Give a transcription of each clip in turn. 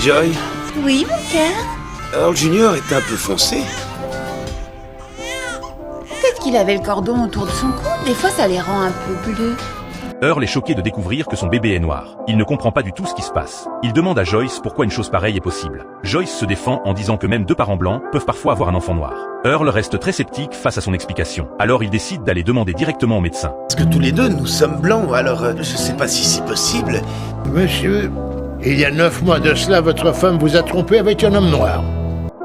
Joy, Oui, mon cœur. Earl Junior est un peu foncé. Peut-être qu'il avait le cordon autour de son cou. Des fois, ça les rend un peu bleus. Earl est choqué de découvrir que son bébé est noir. Il ne comprend pas du tout ce qui se passe. Il demande à Joyce pourquoi une chose pareille est possible. Joyce se défend en disant que même deux parents blancs peuvent parfois avoir un enfant noir. Earl reste très sceptique face à son explication. Alors il décide d'aller demander directement au médecin. Parce que tous les deux, nous sommes blancs, alors je sais pas si c'est possible. Monsieur, il y a 9 mois de cela, votre femme vous a trompé avec un homme noir.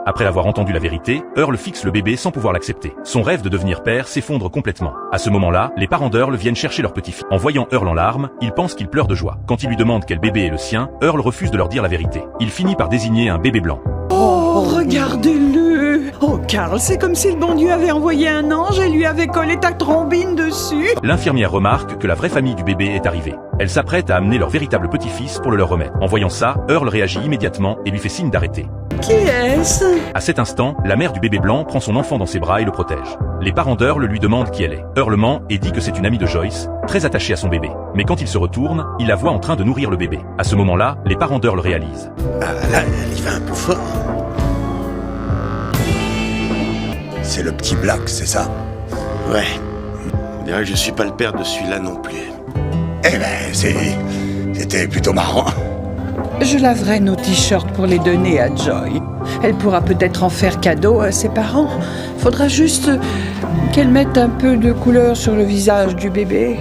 Après avoir entendu la vérité, Earl fixe le bébé sans pouvoir l'accepter. Son rêve de devenir père s'effondre complètement. À ce moment-là, les parents d'Earl viennent chercher leur petit-fils. En voyant Earl en larmes, ils pensent qu'il pleure de joie. Quand ils lui demandent quel bébé est le sien, Earl refuse de leur dire la vérité. Il finit par désigner un bébé blanc. Oh, regardez-le! Oh, Carl, c'est comme si le bon Dieu avait envoyé un ange et lui avait collé ta trombine dessus! L'infirmière remarque que la vraie famille du bébé est arrivée. Elle s'apprête à amener leur véritable petit-fils pour le leur remettre. En voyant ça, Earl réagit immédiatement et lui fait signe d'arrêter. Qui est-ce? À cet instant, la mère du bébé blanc prend son enfant dans ses bras et le protège. Les parents d'Earl lui demandent qui elle est. Earl ment et dit que c'est une amie de Joyce, très attachée à son bébé. Mais quand il se retourne, il la voit en train de nourrir le bébé. À ce moment-là, les parents d'Earl réalisent. Ah là, elle y va un peu fort. C'est le petit Black, c'est ça? Ouais. On dirait que je suis pas le père de celui-là non plus. Eh ben, c'était plutôt marrant. Je laverai nos t-shirts pour les donner à Joy. Elle pourra peut-être en faire cadeau à ses parents. Faudra juste qu'elle mette un peu de couleur sur le visage du bébé.